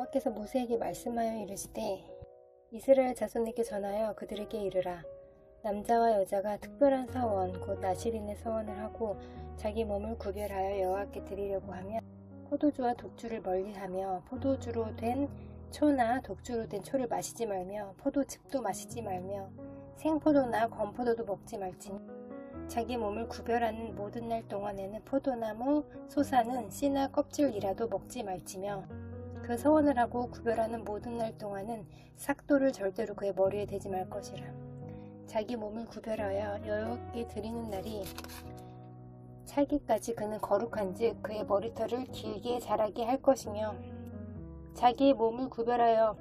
여호와께서 모세에게 말씀하여 이르시되 이스라엘 자손에게 전하여 그들에게 이르라. 남자와 여자가 특별한 서원 곧 나실인의 서원을 하고 자기 몸을 구별하여 여호와께 드리려고 하면 포도주와 독주를 멀리하며 포도주로 된 초나 독주로 된 초를 마시지 말며 포도즙도 마시지 말며 생포도나 건포도도 먹지 말지니 자기 몸을 구별하는 모든 날 동안에는 포도나무, 소사는 씨나 껍질이라도 먹지 말지며 그 서원을 하고 구별하는 모든 날 동안은 삭도를 절대로 그의 머리에 대지 말 것이라. 자기 몸을 구별하여 여호와께 드리는 날이 찰기까지 그는 거룩한즉 그의 머리털을 길게 자라게 할 것이며 자기의 몸을 구별하여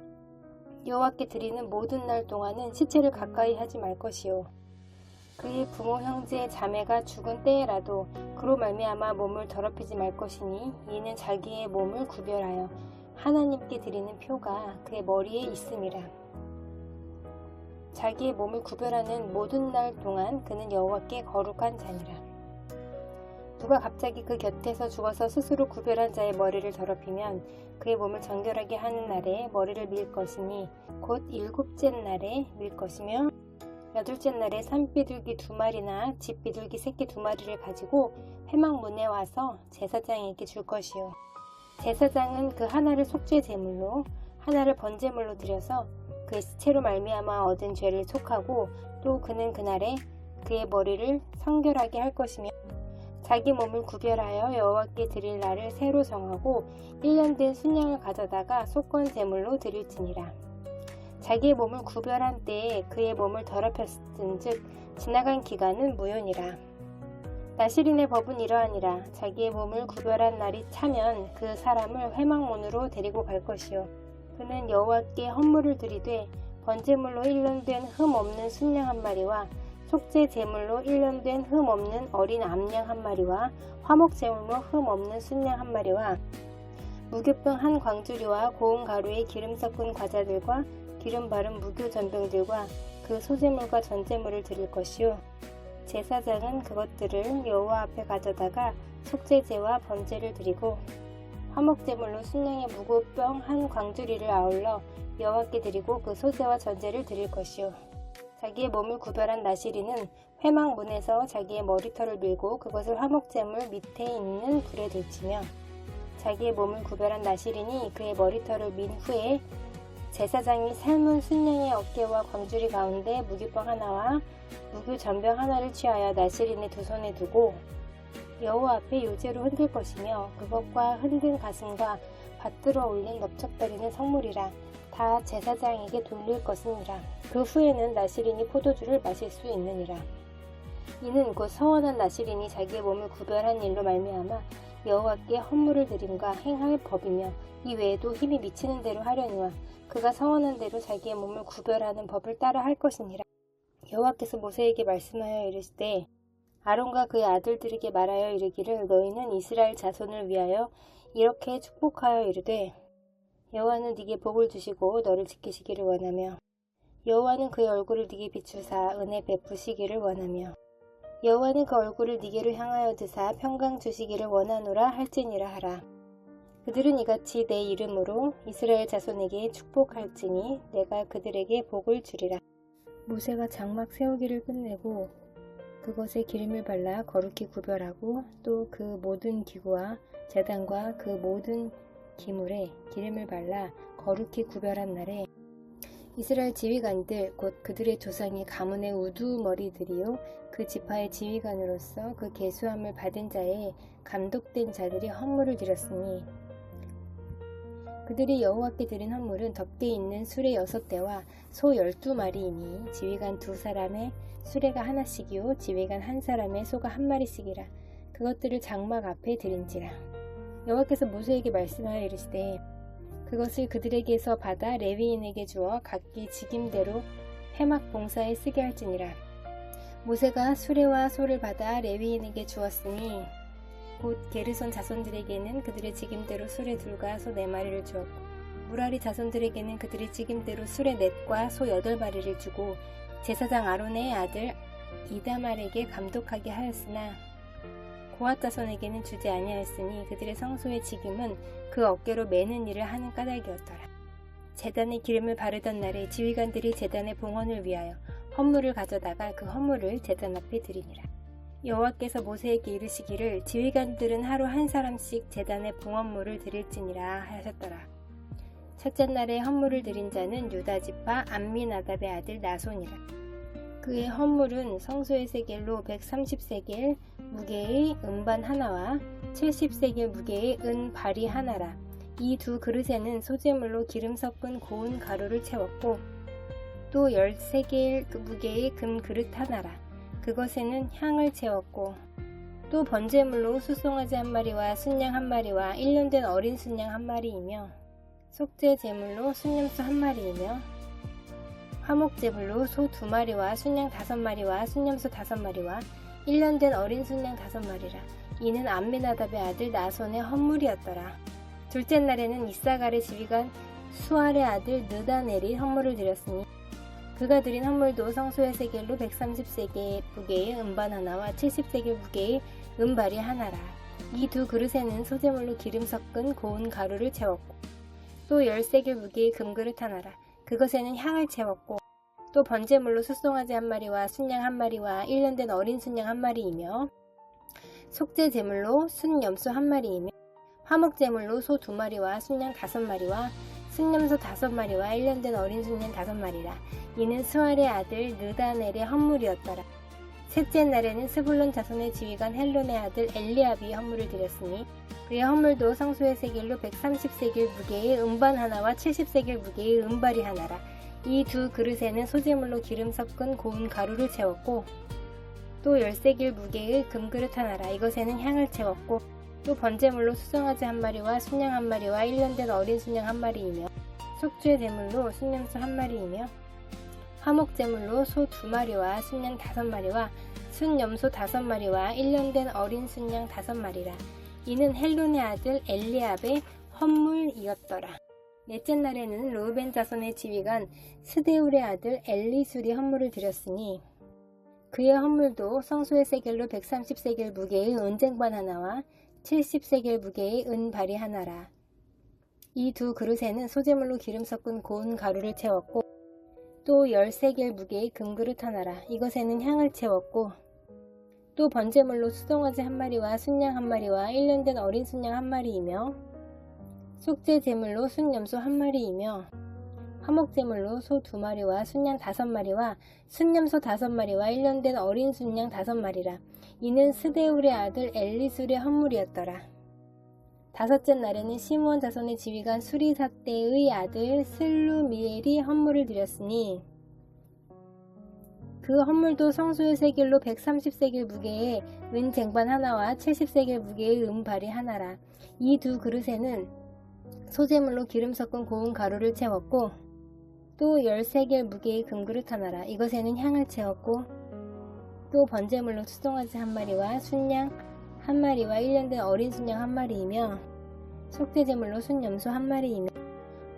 여호와께 드리는 모든 날 동안은 시체를 가까이 하지 말 것이요 그의 부모 형제 자매가 죽은 때에라도 그로 말미암아 몸을 더럽히지 말 것이니 이는 자기의 몸을 구별하여 하나님께 드리는 표가 그의 머리에 있음이라. 자기의 몸을 구별하는 모든 날 동안 그는 여호와께 거룩한 자니라. 누가 갑자기 그 곁에서 죽어서 스스로 구별한 자의 머리를 더럽히면 그의 몸을 정결하게 하는 날에 머리를 밀 것이니 곧 일곱째 날에 밀 것이며 여덟째 날에 산비둘기 2마리나 집비둘기 새끼 2마리를 가지고 회막문에 와서 제사장에게 줄 것이요 제사장은 그 하나를 속죄 제물로 하나를 번제물로 드려서 그의 시체로 말미암아 얻은 죄를 속하고 또 그는 그날에 그의 머리를 성결하게 할 것이며 자기 몸을 구별하여 여호와께 드릴 날을 새로 정하고 1년 된 순양을 가져다가 속건 제물로 드릴지니라. 자기의 몸을 구별한 때에 그의 몸을 더럽혔은즉 지나간 기간은 무효니라. 나실인의 법은 이러하니라. 자기의 몸을 구별한 날이 차면 그 사람을 회막문으로 데리고 갈 것이요 그는 여호와께 헌물을 드리되 번제물로 1년 된 흠 없는 순양 1마리와 속죄 제물로 1년 된 흠 없는 어린 암양 1마리와 화목 제물로 흠 없는 순양 1마리와 무교병 1광주리와 고운 가루에 기름 섞은 과자들과 기름 바른 무교 전병들과 그 소제물과 전제물을 드릴 것이요 제사장은 그것들을 여호와 앞에 가져다가 속죄제와 번제를 드리고 화목제물로 순양의 무교병 1광주리를 아울러 여호와께 드리고 그 소제와 전제를 드릴 것이요 자기의 몸을 구별한 나실인은 회막문에서 자기의 머리털을 밀고 그것을 화목제물 밑에 있는 불에 들치며 자기의 몸을 구별한 나실인이 그의 머리털을 민 후에 제사장이 삶은 순양의 어깨와 광주리 가운데 무교병 하나와 무교 전병 하나를 취하여 나실인의 두 손에 두고 여호와 앞에 요제로 흔들 것이며 그것과 흔든 가슴과 받들어 올린 넓적거리는 성물이라 다 제사장에게 돌릴 것이니라. 그 후에는 나실인이 포도주를 마실 수 있느니라. 이는 곧 서원한 나실인이 자기의 몸을 구별한 일로 말미암아 여호와께 헌물을 드림과 행할 법이며 이 외에도 힘이 미치는 대로 하려니와 그가 서원한 대로 자기의 몸을 구별하는 법을 따라 할 것이니라. 여호와께서 모세에게 말씀하여 이르시되 아론과 그의 아들들에게 말하여 이르기를 너희는 이스라엘 자손을 위하여 이렇게 축복하여 이르되 여호와는 네게 복을 주시고 너를 지키시기를 원하며 여호와는 그의 얼굴을 네게 비추사 은혜 베푸시기를 원하며 여호와는 그 얼굴을 네게로 향하여 드사 평강 주시기를 원하노라 할지니라 하라. 그들은 이같이 내 이름으로 이스라엘 자손에게 축복할지니 내가 그들에게 복을 주리라. 모세가 장막 세우기를 끝내고 그것에 기름을 발라 거룩히 구별하고 또 그 모든 기구와 제단과 그 모든 기물에 기름을 발라 거룩히 구별한 날에 이스라엘 지휘관들 곧 그들의 조상의 가문의 우두머리들이요 그 지파의 지휘관으로서 그 계수함을 받은 자의 감독된 자들이 헌물을 드렸으니 그들이 여호와께 드린 헌물은 덮개 있는 수레 6대와 소 12마리이니 지휘관 2사람의 수레가 하나씩이요 지휘관 1사람의 소가 1마리씩이라. 그것들을 장막 앞에 드린지라. 여호와께서 모세에게 말씀하여 이르시되 그것을 그들에게서 받아 레위인에게 주어 각기 직임대로 회막 봉사에 쓰게 할지니라. 모세가 수레와 소를 받아 레위인에게 주었으니 곧 게르손 자손들에게는 그들의 직임대로 수레 2과 소 4마리를 주었고 무라리 자손들에게는 그들의 직임대로 수레 4과 소 8마리를 주고 제사장 아론의 아들 이다말에게 감독하게 하였으나 고핫 자손에게는 주지 아니하였으니 그들의 성소의 지금은 그 어깨로 매는 일을 하는 까닭이었더라. 제단에 기름을 바르던 날에 지휘관들이 제단의 봉헌을 위하여 헌물을 가져다가 그 헌물을 제단 앞에 드리니라. 여호와께서 모세에게 이르시기를 지휘관들은 하루 한 사람씩 제단의 봉헌물을 드릴지니라 하셨더라. 첫째 날에 헌물을 드린 자는 유다 지파 암미나답의 아들 나손이라. 그의 헌물은 성소의 세겔로 130세겔 무게의 은반 하나와 70세겔 무게의 은발이 하나라. 이 두 그릇에는 소재물로 기름 섞은 고운 가루를 채웠고 또 10세겔 무게의 금그릇 하나라. 그것에는 향을 채웠고 또 번제물로 수송아지 한 마리와 순양 한 마리와 1년 된 어린 순양 한 마리이며 속죄 제물로 순염소 한 마리이며 화목 제물로 소 2마리와 순양 5마리와 순염소 5마리와 1년 된 어린 순양 5마리라. 이는 암미나답의 아들 나손의 헌물이었더라. 둘째 날에는 이사갈의 지휘관 수알의 아들 느다넬이 헌물을 드렸으니 그가 드린 헌물도 성소의 세겔로 130세겔 무게의 은반 하나와 70세겔 무게의 은발이 하나라. 이 두 그릇에는 소재물로 기름 섞은 고운 가루를 채웠고 또 10세겔 무게의 금그릇 하나라. 그것에는 향을 채웠고 또 번제물로 숫송아지 한 마리와 순양 한 마리와 1년 된 어린 순양 한 마리이며 속죄 제물로 순염소 한 마리이며 화목 제물로 소 2마리와 순양 5마리와 순염소 5마리와 1년 된 어린 순양 5마리라. 이는 스왈의 아들 느다넬의 헌물이었더라. 셋째 날에는 스불론 자손의 지휘관 헬론의 아들 엘리압이 헌물을 드렸으니 그의 헌물도 성소의 세겔로 130세겔 무게의 은반 하나와 70세겔 무게의 은발이 하나라. 이 두 그릇에는 소재물로 기름 섞은 고운 가루를 채웠고 또 10세겔 무게의 금그릇 하나라. 이것에는 향을 채웠고 또 번제물로 수송아지 한 마리와 순양 한 마리와 1년 된 어린 순양 한 마리이며 속죄 제물로 순염소 한 마리이며 화목 제물로 소 2마리와 순양 5마리와 순염소 5마리와 1년 된 어린 순양 5마리라. 이는 헬론의 아들 엘리압의 헌물이었더라. 넷째 날에는 르우벤 자손의 지휘관 스데울의 아들 엘리술이 헌물을 드렸으니 그의 헌물도 성소의 세겔로 130세겔 무게의 은쟁반 하나와 70세겔 무게의 은발이 하나라. 이 두 그릇에는 소재물로 기름 섞은 고운 가루를 채웠고 또 10세겔 무게의 금그릇 하나라. 이것에는 향을 채웠고 또 번제물로 수송아지 한 마리와 순양 한 마리와 1년 된 어린 순양 한 마리이며 속죄 제물로 순염소 한 마리이며 화목 제물로 소 2마리와 순양 5마리와 순염소 5마리와 1년 된 어린 순양 5마리라. 이는 스데울의 아들 엘리술의 헌물이었더라. 다섯째 날에는 시므온 자손의 지휘관 수리사떼의 아들 슬루미엘이 헌물을 드렸으니 그 헌물도 성소의 세겔로 130세겔 무게의 은쟁반 하나와 70세겔 무게의 은발이 하나라. 이 두 그릇에는 소재물로 기름 섞은 고운 가루를 채웠고 또 10세겔 무게의 금그릇 하나라. 이것에는 향을 채웠고 또 번제물로 수송아지 한 마리와 순양 한 마리와 1년 된 어린 순양 한 마리이며 속죄제물로 순염소 한 마리이며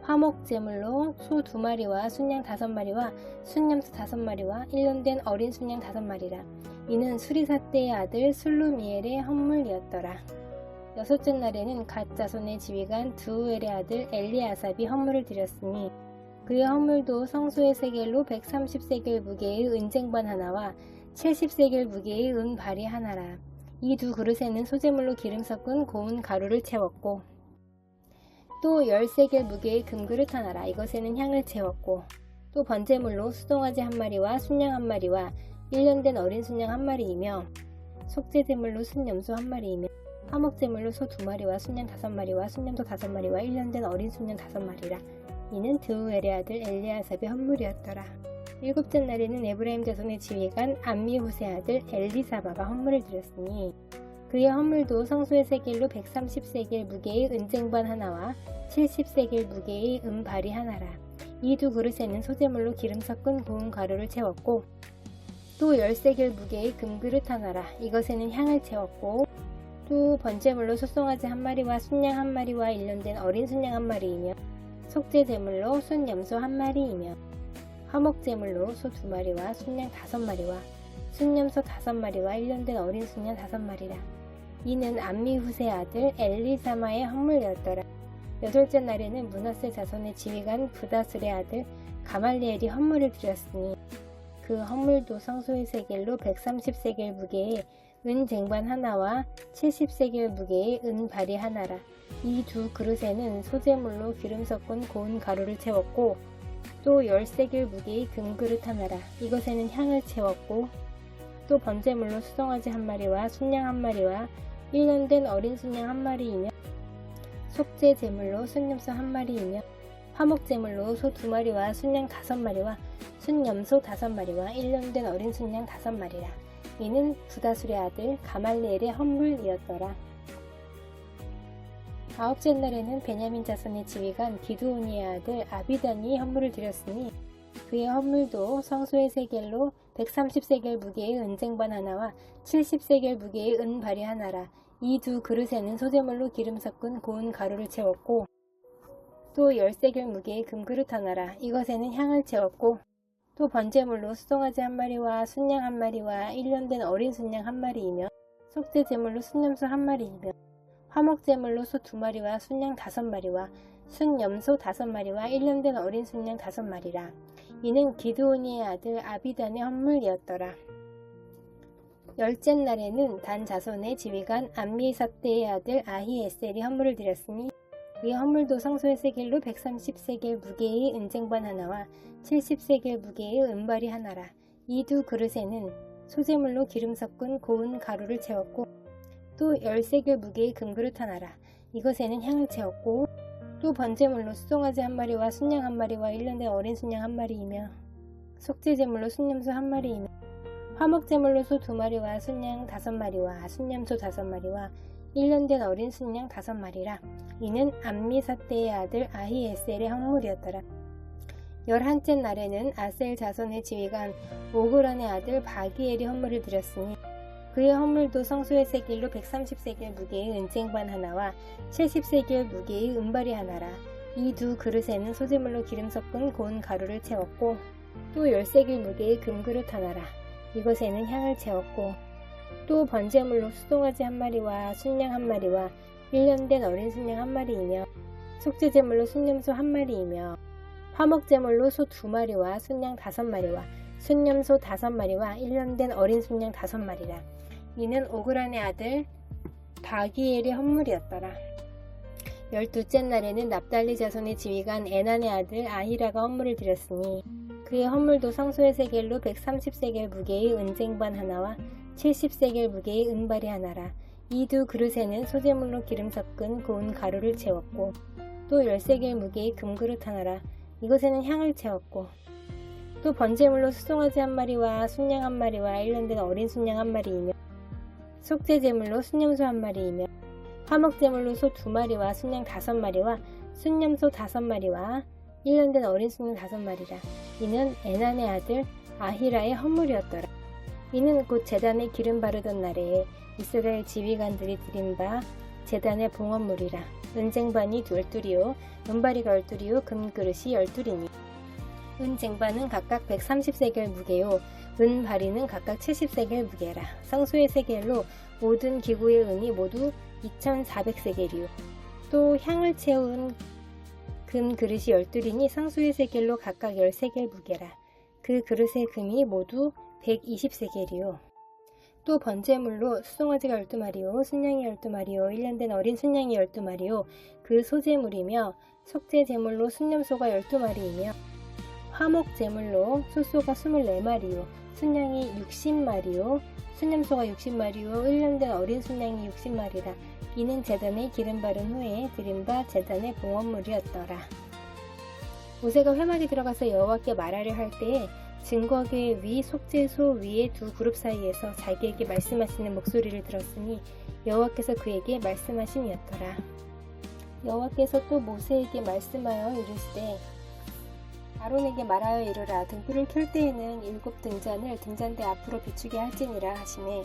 화목제물로 소 2마리와 순양 5마리와 순염소 5마리와 1년 된 어린 순양 5마리라. 이는 수리사떼의 아들 슬루미엘의 헌물이었더라. 여섯째 날에는 갓 자손의 지휘관 드우엘의 아들 엘리아삽이 헌물을 드렸으니 그의 헌물도 성소의 세겔로 130세겔 무게의 은쟁반 하나와 70세겔 무게의 은발이 하나라. 이 두 그릇에는 소재물로 기름 섞은 고운 가루를 채웠고 또 10세겔 무게의 금그릇 하나라. 이것에는 향을 채웠고 또 번제물로 수송아지 한 마리와 순양 한 마리와 1년 된 어린 순양 한 마리이며 속죄제물로 순염소 한 마리이며 화목제물로 소 2마리와 순양 5마리와 순염소 5마리와 1년 된 어린 순양 5마리라. 이는 드우엘의 아들 엘리아삽의 헌물이었더라. 일곱째 날에는 에브라임 자손의 지휘관 암미후세 아들 엘리사바가 헌물을 드렸으니 그의 헌물도 성소의 세겔로 130세겔 무게의 은쟁반 하나와 70세겔 무게의 은발이 하나라. 이 두 그릇에는 소재물로 기름 섞은 고운 가루를 채웠고 또 10세겔 무게의 금그릇 하나라. 이것에는 향을 채웠고 또 번제물로 소송아지 한 마리와 순양 한 마리와 1년 된 어린 순양 한 마리이며 속죄제물로 순염소 한 마리이며 화목제물로 소 2마리와 순양 5마리와 순염소 5마리와 1년 된 어린 순양 5마리라. 이는 암미후세 아들 엘리사마의 헌물이었더라. 여덟째 날에는 므낫세 자손의 지휘관 부다술의 아들 가말리엘이 헌물을 드렸으니 그 헌물도 성소의 세겔로 130세겔 무게의 은 쟁반 하나와 70세겔 무게의 은 발이 하나라. 이 두 그릇에는 소재물로 기름 섞은 고운 가루를 채웠고 또 10세겔 무게의 금그릇 하나라. 이것에는 향을 채웠고 또 번제물로 수송아지 한 마리와 순양 한 마리와 1년 된 어린 순양 한 마리이며 속죄 제물로 순염소 한 마리이며 화목 제물로 소 2마리와 순양 5마리와 순염소 5마리와 1년 된 어린 순양 5마리라. 이는 부다술의 아들 가말리엘의 헌물이었더라. 아홉째 날에는 베냐민 자손의 지휘관 기드오니의 아들 아비단이 헌물을 드렸으니 그의 헌물도 성소의 세겔로 130세겔 무게의 은쟁반 하나와 70세겔 무게의 은발이 하나라. 이 두 그릇에는 소재물로 기름 섞은 고운 가루를 채웠고 또 10세겔 무게의 금그릇 하나라. 이것에는 향을 채웠고 또 번제물로 수송아지 한 마리와 순양 한 마리와 1년 된 어린 순양 한 마리이며 속죄 제물로 순염소 한 마리이며 화목 제물로 소 2마리와 순양 5마리와 순염소 5마리와 1년 된 어린 순양 5마리라. 이는 기드오니의 아들 아비단의 헌물이었더라. 열째 날에는 단 자손의 지휘관 암미사떼의 아들 아히에셀이 헌물을 드렸으니 그의 헌물도 성소의 세겔로 130세겔 무게의 은쟁반 하나와 70세겔 무게의 은발이 하나라. 이 두 그릇에는 소재물로 기름 섞은 고운 가루를 채웠고 또 10세겔 무게의 금그릇 하나라. 이것에는 향을 채웠고 또 번제물로 수송아지 한 마리와 순양 한 마리와 1년 된 어린 순양 한 마리이며 속죄 제물로 순염소 한 마리이며 화목 제물로 소 2마리와 순양 5마리와 순염소 5마리와 1년 된 어린 순양 5마리라. 이는 암미사떼의 아들 아히에셀의 헌물이었더라. 11째 날에는 아셀 자손의 지휘관 오그란의 아들 바기엘이 헌물을 드렸으니 그의 헌물도 성소의 세겔로 130세겔 무게의 은쟁반 하나와 70세겔 무게의 은발이 하나라. 이 두 그릇에는 소재물로 기름 섞은 고운 가루를 채웠고 또 10세겔 무게의 금그릇 하나라. 이것에는 향을 채웠고 또 번제물로 수송아지 한 마리와 순양 한 마리와 1년 된 어린 순양 한 마리이며 속죄 제물로 순염소 한 마리이며 화목 제물로 소 2마리와 순양 5마리와 순염소 5마리와 1년 된 어린 순양 5마리라. 이는 오그란의 아들 바기엘의 헌물이었더라. 12째 날에는 납달리 자손의 지휘관 에난의 아들 아히라가 헌물을 드렸으니 그의 헌물도 성소의 세겔로 130세겔 무게의 은쟁반 하나와 70세겔 무게의 은발이 하나라. 이 두 그릇에는 소재물로 기름 섞은 고운 가루를 채웠고 또 10세겔 무게의 금그릇 하나라. 이것에는 향을 채웠고 또 번제물로 수송아지 한 마리와 순양 한 마리와 1년 된 어린 순양 한 마리이며 속죄 제물로 순염소 한 마리이며 화목 제물로 소 2마리와 순양 5마리와 순염소 5마리와 1년 된 어린 순양 5마리라. 이는 에난의 아들 아히라의 헌물이었더라. 이는 곧 제단에 기름 바르던 날에 이스라엘 지휘관들이 드린 바 제단의 봉헌물이라. 은쟁반이 12이요 은바리가 12이요 금그릇이 12이니 은쟁반은 각각 130세겔 무게요 은바리는 각각 70세겔 무게라. 성소의 세겔로 모든 기구의 은이 모두 2400세겔이요 또 향을 채운 금그릇이 12이니 성소의 세겔로 각각 10세겔 무게라. 그 그릇의 금이 모두 120세겔이요 또 번제물로 수송아지가 12마리요 순양이 12마리요 1년 된 어린 순양이 12마리요 그 소제물이며 속죄 제물로 순염소가 12마리이며 화목 제물로 소소가 24마리요 순양이 60마리요 순염소가 60마리요 1년 된 어린 순양이 60마리라. 이는 제단에 기름 바른 후에 드린 바 제단의 봉헌물이었더라. 모세가 회막에 들어가서 여호와께 말하려 할 때에 증거궤 위 속죄소 위의 두 그룹 사이에서 자기에게 말씀하시는 목소리를 들었으니 여호와께서 그에게 말씀하심이었더라. 여호와께서 또 모세에게 말씀하여 이르시되 아론에게 말하여 이르라. 등불을 켤 때에는 7 등잔을 등잔대 앞으로 비추게 할지니라 하시매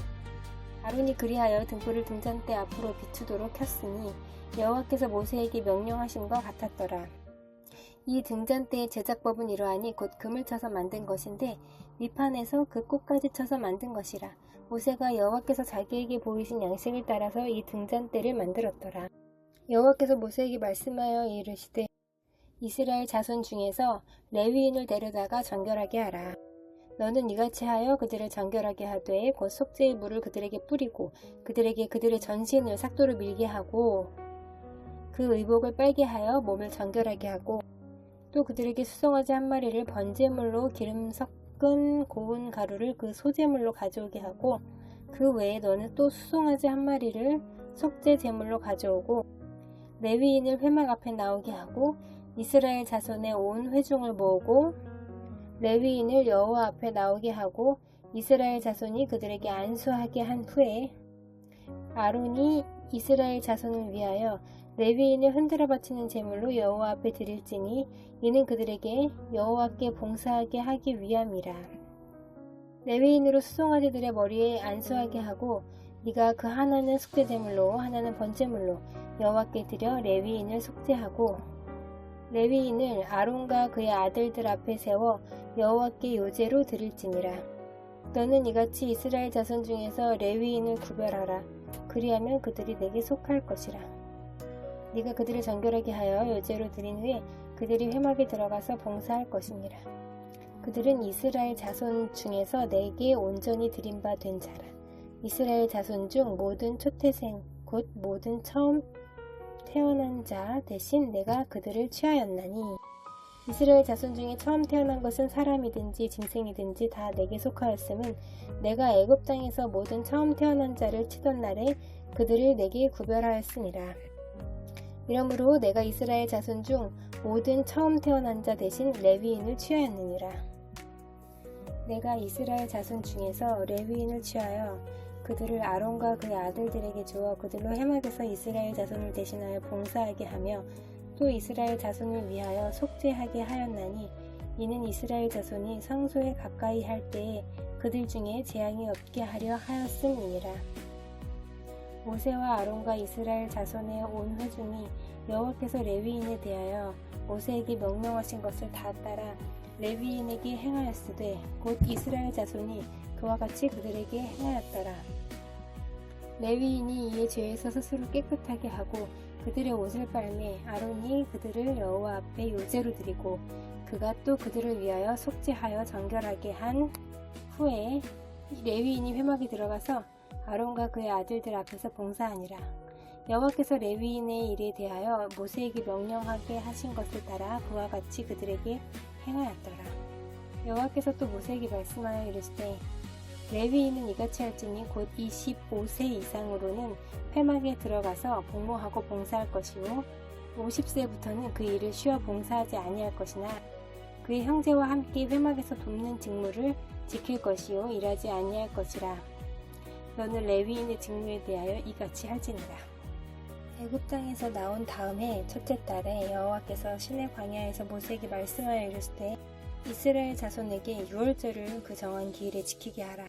아론이 그리하여 등불을 등잔대 앞으로 비추도록 켰으니 여호와께서 모세에게 명령하심과 같았더라. 이 등잔대의 제작법은 이러하니 곧 금을 쳐서 만든 것인데 밑판에서 그 꽃까지 쳐서 만든 것이라. 모세가 여호와께서 자기에게 보이신 양식을 따라서 이 등잔대를 만들었더라. 여호와께서 모세에게 말씀하여 이르시되 이스라엘 자손 중에서 레위인을 데려다가 정결하게 하라. 너는 이같이 하여 그들을 정결하게 하되 곧 속죄의 물을 그들에게 뿌리고 그들에게 그들의 전신을 삭도로 밀게 하고 그 의복을 빨게 하여 몸을 정결하게 하고 또 그들에게 수송아지 한 마리를 번제물로 기름 섞은 고운 가루를 그 소제물로 가져오게 하고 그 외에 너는 또 수송아지 한 마리를 속죄 제물로 가져오고 레위인을 회막 앞에 나오게 하고 이스라엘 자손의 온 회중을 모으고 레위인을 여호와 앞에 나오게 하고 이스라엘 자손이 그들에게 안수하게 한 후에 아론이 이스라엘 자손을 위하여 레위인을 흔들어 바치는 제물로 여호와 앞에 드릴지니 이는 그들에게 여호와께 봉사하게 하기 위함이라. 레위인으로 수송아지들의 머리에 안수하게 하고 네가 그 하나는 속죄 제물로 하나는 번제물로 여호와께 드려 레위인을 속죄하고 레위인을 아론과 그의 아들들 앞에 세워 여호와께 요제로 드릴지니라. 너는 이같이 이스라엘 자손 중에서 레위인을 구별하라. 그리하면 그들이 내게 속할 것이라. 네가 그들을 정결하게 하여 요제로 드린 후에 그들이 회막에 들어가서 봉사할 것이니라. 그들은 이스라엘 자손 중에서 내게 온전히 드린 바 된 자라. 이스라엘 자손 중 모든 초태생 곧 모든 처음 태어난 자 대신 내가 그들을 취하였나니 이스라엘 자손 중에 처음 태어난 것은 사람이든지 짐승이든지 다 내게 속하였음은 내가 애굽 땅에서 모든 처음 태어난 자를 치던 날에 그들을 내게 구별하였으니라. 이러므로 내가 이스라엘 자손 중 모든 처음 태어난 자 대신 레위인을 취하였느니라. 내가 이스라엘 자손 중에서 레위인을 취하여 그들을 아론과 그의 아들들에게 주어 그들로 해막에서 이스라엘 자손을 대신하여 봉사하게 하며 또 이스라엘 자손을 위하여 속죄하게 하였나니 이는 이스라엘 자손이 성소에 가까이 할 때에 그들 중에 재앙이 없게 하려 하였음이니라. 모세와 아론과 이스라엘 자손의 온 회중이 여호와께서 레위인에 대하여 모세에게 명령하신 것을 다 따라 레위인에게 행하였으되 곧 이스라엘 자손이 그와 같이 그들에게 행하였더라. 레위인이 이에 죄에서 스스로 깨끗하게 하고 그들의 옷을 빨매 아론이 그들을 여호와 앞에 요제로 드리고 그가 또 그들을 위하여 속죄하여 정결하게 한 후에 레위인이 회막에 들어가서 아론과 그의 아들들 앞에서 봉사하니라. 여호와께서 레위인의 일에 대하여 모세에게 명령하게 하신 것을 따라 그와 같이 그들에게 행하였더라. 여호와께서 또 모세에게 말씀하여 이르시되 레위인은 이같이 할지니 곧 25세 이상으로는 회막에 들어가서 복무하고 봉사할 것이요 50세부터는 그 일을 쉬어 봉사하지 아니할 것이나 그의 형제와 함께 회막에서 돕는 직무를 지킬 것이요 일하지 아니할 것이라. 너는 레위인의 직무에 대하여 이같이 할지니라. 애굽 땅에서 나온 다음에 첫째 달에 여호와께서 시내 광야에서 모세에게 말씀하여 이르시되 이스라엘 자손에게 유월절을 그 정한 기일에 지키게 하라.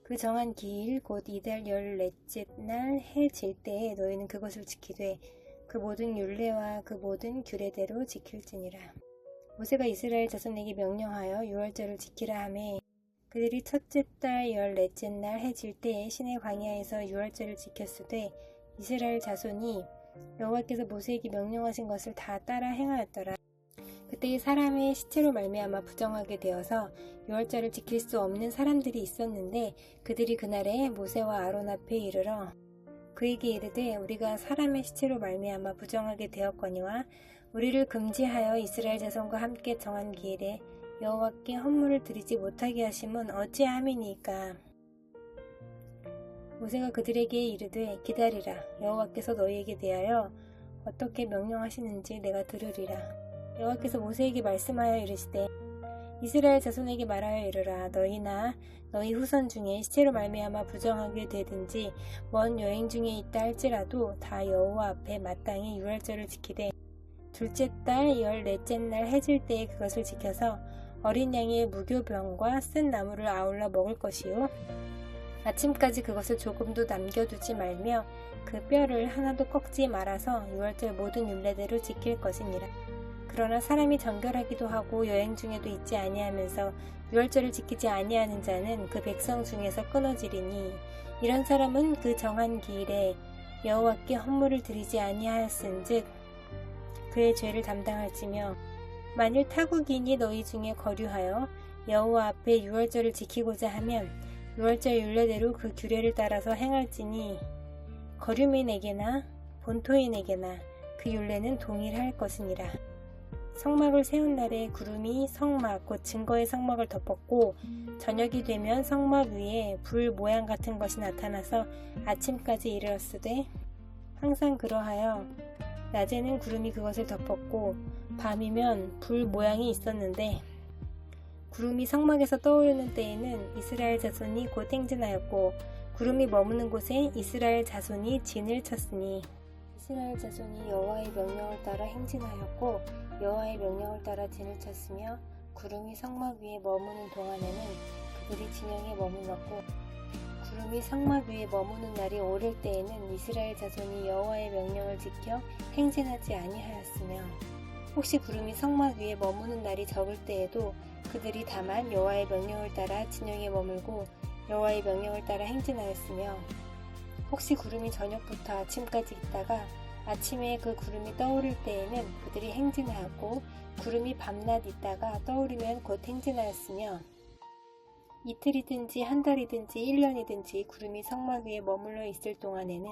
그 정한 기일 곧 이달 14째 날 해 질 때에 너희는 그것을 지키되 그 모든 율례와 그 모든 규례대로 지킬지니라. 모세가 이스라엘 자손에게 명령하여 유월절을 지키라 하매 그들이 첫째 달 14째 날 해 질 때에 시내 광야에서 유월절을 지켰으되 이스라엘 자손이 여호와께서 모세에게 명령하신 것을 다 따라 행하였더라. 그때 사람의 시체로 말미암아 부정하게 되어서 유월절을 지킬 수 없는 사람들이 있었는데 그들이 그날에 모세와 아론 앞에 이르러 그에게 이르되 우리가 사람의 시체로 말미암아 부정하게 되었거니와 우리를 금지하여 이스라엘 자손과 함께 정한 기일에 여호와께 헌물을 드리지 못하게 하심은 어찌함이니까. 모세가 그들에게 이르되 기다리라. 여호와께서 너희에게 대하여 어떻게 명령하시는지 내가 들으리라. 여호와께서 모세에게 말씀하여 이르시되 이스라엘 자손에게 말하여 이르라. 너희나 너희 후손 중에 시체로 말미암아 부정하게 되든지 먼 여행 중에 있다 할지라도 다 여호와 앞에 마땅히 유월절을 지키되 둘째 달 14째 날 해질 때에 그것을 지켜서 어린 양의 무교병과 쓴 나무를 아울러 먹을 것이요 아침까지 그것을 조금도 남겨두지 말며 그 뼈를 하나도 꺾지 말아서 유월절 모든 율례대로 지킬 것이니라. 그러나 사람이 정결하기도 하고 여행 중에도 있지 아니하면서 유월절을 지키지 아니하는 자는 그 백성 중에서 끊어지리니 이런 사람은 그 정한 기일에 여호와께 헌물을 드리지 아니하였은즉 그의 죄를 담당할지며 만일 타국인이 너희 중에 거류하여 여호와 앞에 유월절을 지키고자 하면 유월절 율례대로 그 규례를 따라서 행할지니 거류민에게나 본토인에게나 그 율례는 동일할 것이니라. 성막을 세운 날에 구름이 성막 곧 증거의 성막을 덮었고 저녁이 되면 성막 위에 불 모양 같은 것이 나타나서 아침까지 이르렀으되 항상 그러하여 낮에는 구름이 그것을 덮었고 밤이면 불 모양이 있었는데 구름이 성막에서 떠오르는 때에는 이스라엘 자손이 곧 행진하였고 구름이 머무는 곳에 이스라엘 자손이 진을 쳤으니 이스라엘 자손이 여호와의 명령을 따라 행진하였고 여호와의 명령을 따라 진을 쳤으며 구름이 성막 위에 머무는 동안에는 그들이 진영에 머물렀고 구름이 성막 위에 머무는 날이 오를 때에는 이스라엘 자손이 여호와의 명령을 지켜 행진하지 아니하였으며 혹시 구름이 성막 위에 머무는 날이 적을 때에도 그들이 다만 여호와의 명령을 따라 진영에 머물고 여호와의 명령을 따라 행진하였으며 혹시 구름이 저녁부터 아침까지 있다가 아침에 그 구름이 떠오를 때에는 그들이 행진하였고 구름이 밤낮 있다가 떠오르면 곧 행진하였으며 이틀이든지 한 달이든지 1년이든지 구름이 성막 위에 머물러 있을 동안에는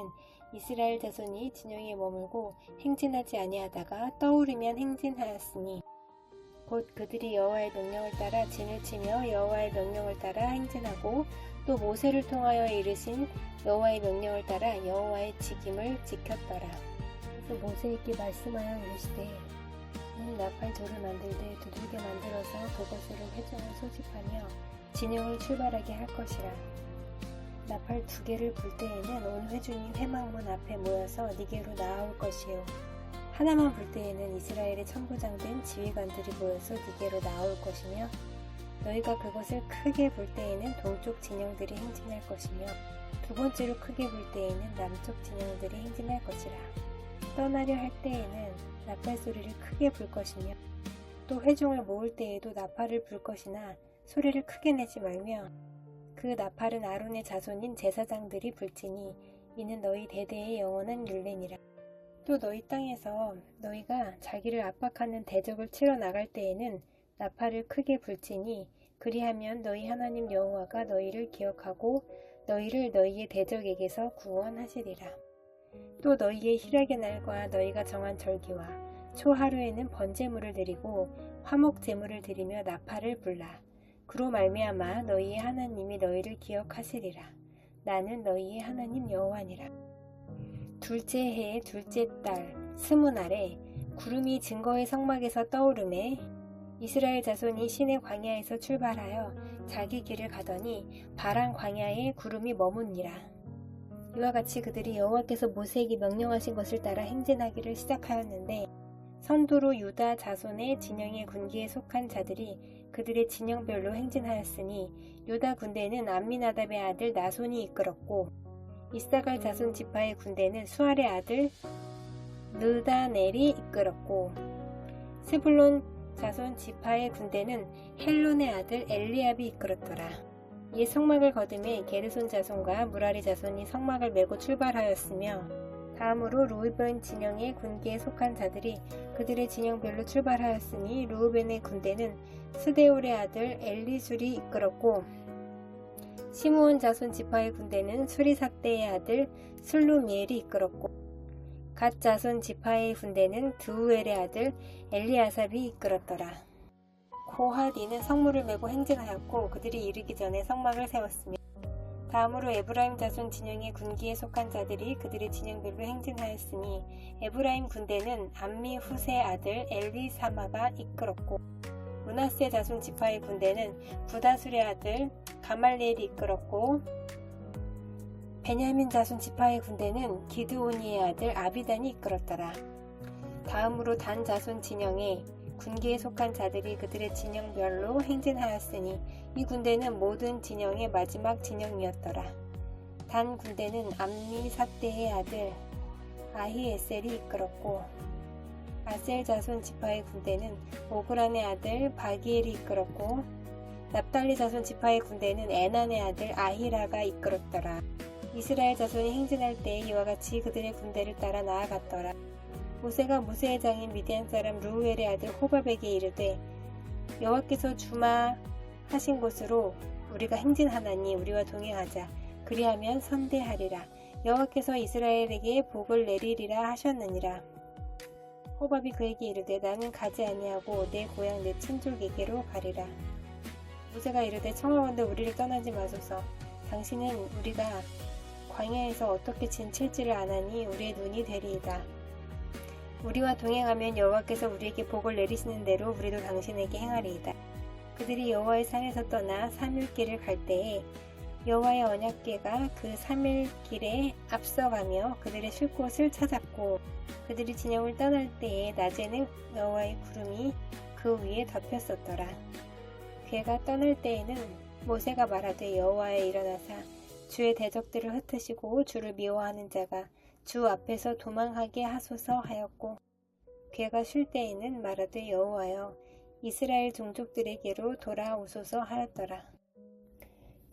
이스라엘 자손이 진영에 머물고 행진하지 아니하다가 떠오르면 행진하였으니 곧 그들이 여호와의 명령을 따라 진을 치며 여호와의 명령을 따라 행진하고 또 모세를 통하여 이르신 여호와의 명령을 따라 여호와의 직임을 지켰더라. 또 모세에게 말씀하여 이르시되 나팔 돌을 만들되 두들겨 만들어서 그것으로 회중을 소집하며 진영을 출발하게 할 것이라. 나팔 2개를 불 때에는 온 회중이 회막문 앞에 모여서 네게로 나아올 것이요 하나만 불 때에는 이스라엘의 천부장된 지휘관들이 모여서 네게로 나아올 것이며 너희가 그것을 크게 불 때에는 동쪽 진영들이 행진할 것이며 두 번째로 크게 불 때에는 남쪽 진영들이 행진할 것이라. 떠나려 할 때에는 나팔 소리를 크게 불 것이며 또 회중을 모을 때에도 나팔을 불 것이나 소리를 크게 내지 말며 그 나팔은 아론의 자손인 제사장들이 불지니 이는 너희 대대의 영원한 율례니라. 또 너희 땅에서 너희가 자기를 압박하는 대적을 치러 나갈 때에는 나팔을 크게 불지니 그리하면 너희 하나님 여호와가 너희를 기억하고 너희를 너희의 대적에게서 구원하시리라. 또 너희의 희락의 날과 너희가 정한 절기와 초하루에는 번제물을 드리고 화목 제물을 드리며 나팔을 불라. 그로 말미암아 너희의 하나님이 너희를 기억하시리라. 나는 너희의 하나님 여호와니라. 둘째 해의 둘째 달 스무 날에 구름이 증거의 성막에서 떠오르매 이스라엘 자손이 시내 광야에서 출발하여 자기 길을 가더니 바란 광야에 구름이 머문니라. 이와 같이 그들이 여호와께서 모세에게 명령하신 것을 따라 행진하기를 시작하였는데 선두로 유다 자손의 진영의 군기에 속한 자들이 그들의 진영별로 행진하였으니 유다 군대는 암미나답의 아들 나손이 이끌었고 이사갈 자손 지파의 군대는 수알의 아들 느다넬이 이끌었고 스불론 자손 지파의 군대는 헬론의 아들 엘리압이 이끌었더라. 이에 성막을 거두매 게르손 자손과 무라리 자손이 성막을 메고 출발하였으며 다음으로 루브벤 진영의 군기에 속한 자들이 그들의 진영별로 출발하였으니 루브벤의 군대는 스데울의 아들 엘리술이 이끌었고 시므온 자손 지파의 군대는 수리삭대의 아들 슬루미엘이 이끌었고 갓 자손 지파의 군대는 드우엘의 아들 엘리아삽이 이끌었더라. 고핫이는 성물을 메고 행진하였고 그들이 이르기 전에 성막을 세웠으며 다음으로 에브라임 자손 진영의 군기에 속한 자들이 그들의 진영별로 행진하였으니 에브라임 군대는 암미 후세의 아들 엘리사마가 이끌었고 므낫세 자손 지파의 군대는 부다술의 아들 가말리엘이 이끌었고 베냐민 자손 지파의 군대는 기드오니의 아들 아비단이 이끌었더라. 다음으로 단 자손 진영의 군기에 속한 자들이 그들의 진영별로 행진하였으니 이 군대는 모든 진영의 마지막 진영이었더라. 단 군대는 암미 삿대의 아들 아히에셀이 이끌었고 아셀 자손 지파의 군대는 오그란의 아들 바기엘이 이끌었고 납달리 자손 지파의 군대는 에난의 아들 아히라가 이끌었더라. 이스라엘 자손이 행진할 때에 이와 같이 그들의 군대를 따라 나아갔더라. 모세가 모세의 장인 미디안 사람 루우엘의 아들 호밥에게 이르되 여호와께서 주마하신 곳으로 우리가 행진하나니 우리와 동행하자. 그리하면 선대하리라. 여호와께서 이스라엘에게 복을 내리리라 하셨느니라. 호밥이 그에게 이르되 나는 가지 아니하고 내 고향 내 친족에게로 가리라. 모세가 이르되 청하건대 우리를 떠나지 마소서. 당신은 우리가 광야에서 어떻게 진칠지를 아나니 우리의 눈이 되리이다. 우리와 동행하면 여호와께서 우리에게 복을 내리시는 대로 우리도 당신에게 행하리이다. 그들이 여호와의 산에서 떠나 사밀길을 갈 때에 여호와의 언약궤가 그 사밀길에 앞서가며 그들의 쉴 곳을 찾았고 그들이 진영을 떠날 때에 낮에는 여호와의 구름이 그 위에 덮였었더라. 궤가 떠날 때에는 모세가 말하되 여호와여 일어나사 주의 대적들을 흩으시고 주를 미워하는 자가 주 앞에서 도망하게 하소서 하였고 궤가 쉴 때에는 말하되 여호와여 이스라엘 종족들에게로 돌아오소서 하였더라.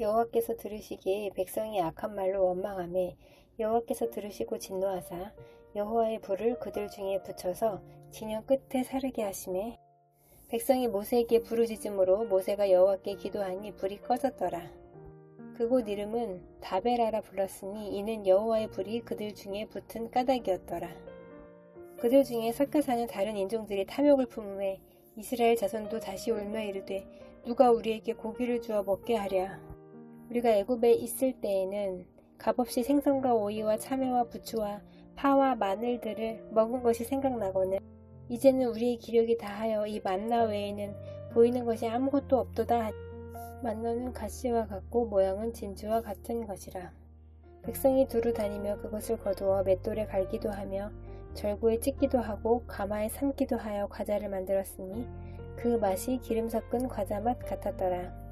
여호와께서 들으시기에 백성이 악한 말로 원망하매 여호와께서 들으시고 진노하사 여호와의 불을 그들 중에 붙여서 진영 끝에 사르게 하시매 백성이 모세에게 부르짖음으로 모세가 여호와께 기도하니 불이 꺼졌더라. 그곳 이름은 다베라라 불렀으니 이는 여호와의 불이 그들 중에 붙은 까닭이었더라. 그들 중에 섞여 사는 다른 인종들이 탐욕을 품음에 이스라엘 자손도 다시 울며 이르되 누가 우리에게 고기를 주어 먹게 하랴. 우리가 애굽에 있을 때에는 값없이 생선과 오이와 참외와 부추와 파와 마늘들을 먹은 것이 생각나거늘 이제는 우리의 기력이 다하여 이 만나 외에는 보이는 것이 아무것도 없도다. 만나는 가시와 같고 모양은 진주와 같은 것이라. 백성이 두루 다니며 그것을 거두어 맷돌에 갈기도 하며 절구에 찢기도 하고 가마에 삶기도 하여 과자를 만들었으니 그 맛이 기름 섞은 과자 맛 같았더라.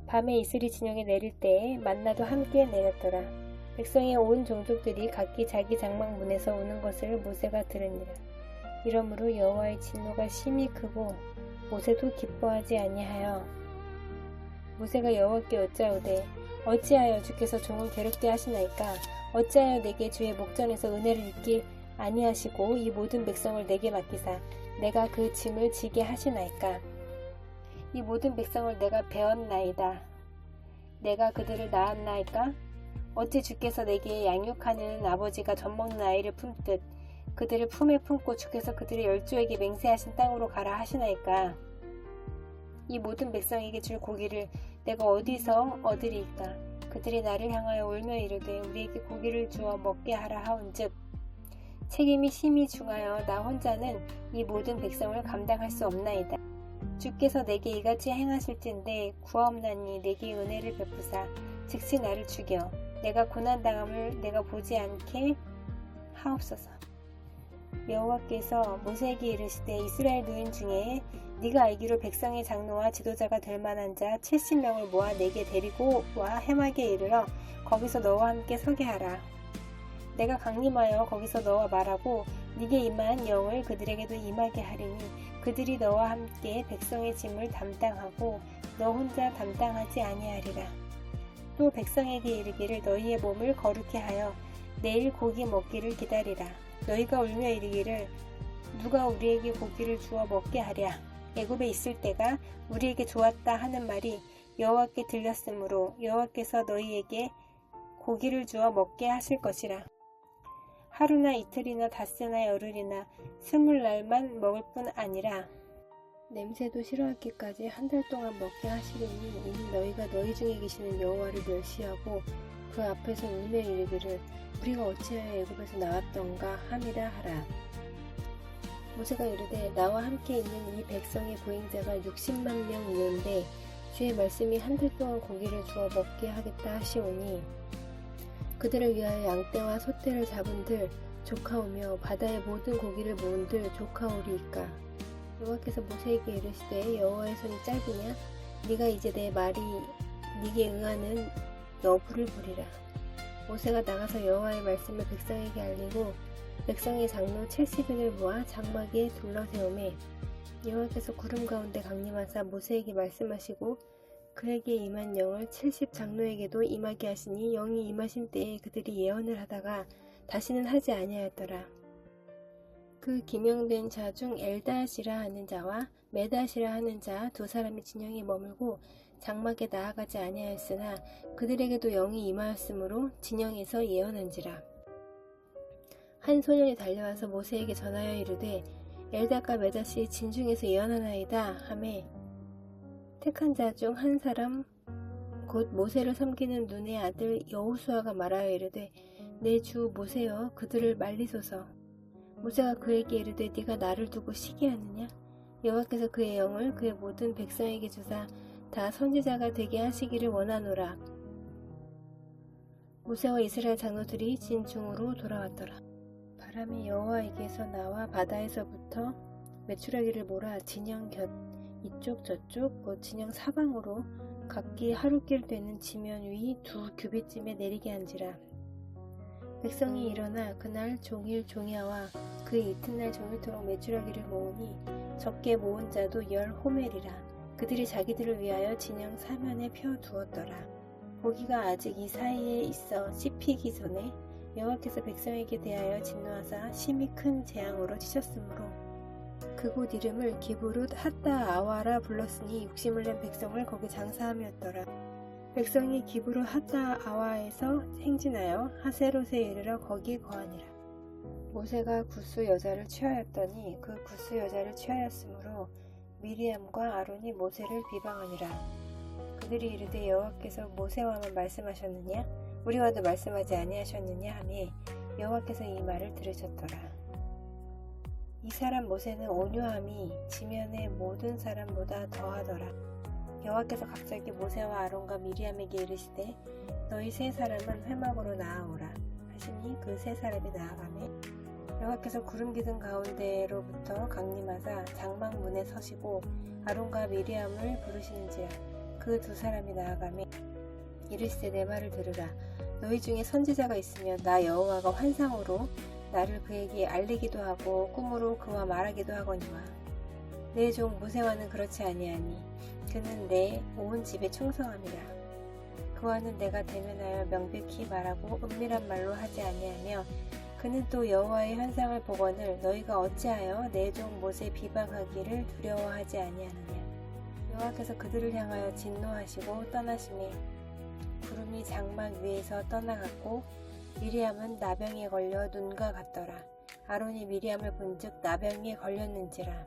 밤에 이슬이 진영에 내릴 때에 만나도 함께 내렸더라. 백성의 온 종족들이 각기 자기 장막 문에서 우는 것을 모세가 들으니라. 이러므로 여호와의 진노가 심히 크고 모세도 기뻐하지 아니하여 모세가 여호와께 여짜오되 어찌하여 주께서 종을 괴롭게 하시나이까? 어찌하여 내게 주의 목전에서 은혜를 입기 아니하시고 이 모든 백성을 내게 맡기사 내가 그 짐을 지게 하시나이까? 이 모든 백성을 내가 배웠나이다. 내가 그들을 낳았나이까? 어찌 주께서 내게 양육하는 아버지가 젖먹는 아이를 품듯 그들을 품에 품고 주께서 그들의 열조에게 맹세하신 땅으로 가라 하시나이까? 이 모든 백성에게 줄 고기를 내가 어디서 얻으리이까? 그들이 나를 향하여 울며 이르되 우리에게 고기를 주어 먹게 하라 하온즉 책임이 심히 중하여 나 혼자는 이 모든 백성을 감당할 수 없나이다. 주께서 내게 이같이 행하실진데 구하옵나니 내게 은혜를 베푸사 즉시 나를 죽여 내가 고난당함을 내가 보지 않게 하옵소서. 여호와께서 모세에게 이르시되 이스라엘 노인 중에 네가 알기로 백성의 장로와 지도자가 될 만한 자 70명을 모아 내게 데리고 와 해막에 이르러 거기서 너와 함께 서게 하라. 내가 강림하여 거기서 너와 말하고 네게 임한 영을 그들에게도 임하게 하리니 그들이 너와 함께 백성의 짐을 담당하고 너 혼자 담당하지 아니하리라. 또 백성에게 이르기를 너희의 몸을 거룩히 하여 내일 고기 먹기를 기다리라. 너희가 울며 이르기를 누가 우리에게 고기를 주어 먹게 하랴. 애굽에 있을 때가 우리에게 좋았다 하는 말이 여호와께 들렸으므로 여호와께서 너희에게 고기를 주어 먹게 하실 것이라. 하루나 이틀이나 닷새나 열흘이나 20날만 먹을 뿐 아니라 냄새도 싫어하기까지 한 달 동안 먹게 하시리니 이는 너희가 너희 중에 계시는 여호와를 멸시하고 그 앞에서 울며 이르기를 우리가 어찌하여 애굽에서 나왔던가 함이라 하라. 모세가 이르되 나와 함께 있는 이 백성의 보행자가 60만 명이온데 주의 말씀이 한 달 동안 고기를 주어 먹게 하겠다 하시오니 그들을 위하여 양떼와 소떼를 잡은들 조카오며 바다의 모든 고기를 모은들 조카오리이까. 여호와께서 모세에게 이르시되 여호와의 손이 짧으냐? 네가 이제 내 말이 네게 응하는 여부를 보리라. 모세가 나가서 여호와의 말씀을 백성에게 알리고 백성의 장로 70인을 모아 장막에 둘러세우매 여호와께서 구름 가운데 강림하사 모세에게 말씀하시고 그에게 임한 영을 70장로에게도 임하게 하시니 영이 임하신 때에 그들이 예언을 하다가 다시는 하지 아니하였더라. 그 기명된 자 중 엘닷이라 하는 자와 메닷이라 하는 자 두 사람이 진영에 머물고 장막에 나아가지 아니하였으나 그들에게도 영이 임하였으므로 진영에서 예언한지라. 한 소년이 달려와서 모세에게 전하여 이르되 엘닷과 메닷이 진중에서 예언하나이다 하매 택한 자 중 한 사람 곧 모세를 섬기는 눈의 아들 여호수아가 말하여 이르되 내 주 모세여 그들을 말리소서. 모세가 그에게 이르되 네가 나를 두고 시기하느냐? 여호와께서 그의 영을 그의 모든 백성에게 주사 다 선지자가 되게 하시기를 원하노라. 모세와 이스라엘 장로들이 진중으로 돌아왔더라. 바람이 여호와에게서 나와 바다에서부터 메추라기를 몰아 진영 곁 이쪽 저쪽 곧 진영 사방으로 각기 하루길 되는 지면 위 2규빗쯤에 내리게 한지라. 백성이 일어나 그날 종일 종야와 그 이튿날 종일토록 메추라기를 모으니 적게 모은 자도 10호멜이라. 그들이 자기들을 위하여 진영 사면에 펴두었더라. 고기가 아직 이 사이에 있어 씹히기 전에 여호와께서 백성에게 대하여 진노하사 심히 큰 재앙으로 치셨으므로 그곳 이름을 기브룻 핫다 아와라 불렀으니 욕심을 낸 백성을 거기 장사함이었더라. 백성이 기브룻 핫다 아와에서 행진하여 하세롯에 이르러 거기 거하니라. 모세가 구스 여자를 취하였더니 그 구스 여자를 취하였으므로 미리암과 아론이 모세를 비방하니라. 그들이 이르되 여호와께서 모세와만 말씀하셨느냐? 우리와도 말씀하지 아니하셨느냐 하매 여호와께서 이 말을 들으셨더라. 이 사람 모세는 온유함이 지면의 모든 사람보다 더하더라. 여호와께서 갑자기 모세와 아론과 미리암에게 이르시되 너희 세 사람은 회막으로 나아오라 하시니 그 세 사람이 나아가매 여호와께서 구름 기둥 가운데로부터 강림하사 장막 문에 서시고 아론과 미리암을 부르시는지라. 그 두 사람이 나아가매 이르시되 내 말을 들으라. 너희 중에 선지자가 있으면 나 여호와가 환상으로 나를 그에게 알리기도 하고 꿈으로 그와 말하기도 하거니와 내 종 모세와는 그렇지 아니하니 그는 내 온 집에 충성함이라. 그와는 내가 대면하여 명백히 말하고 은밀한 말로 하지 아니하며 그는 또 여호와의 환상을 보거늘 너희가 어찌하여 내 종 모세 비방하기를 두려워하지 아니하느냐. 여호와께서 그들을 향하여 진노하시고 떠나시매 구름이 장막 위에서 떠나갔고 미리암은 나병에 걸려 눈과 같더라. 아론이 미리암을 본즉 나병에 걸렸는지라.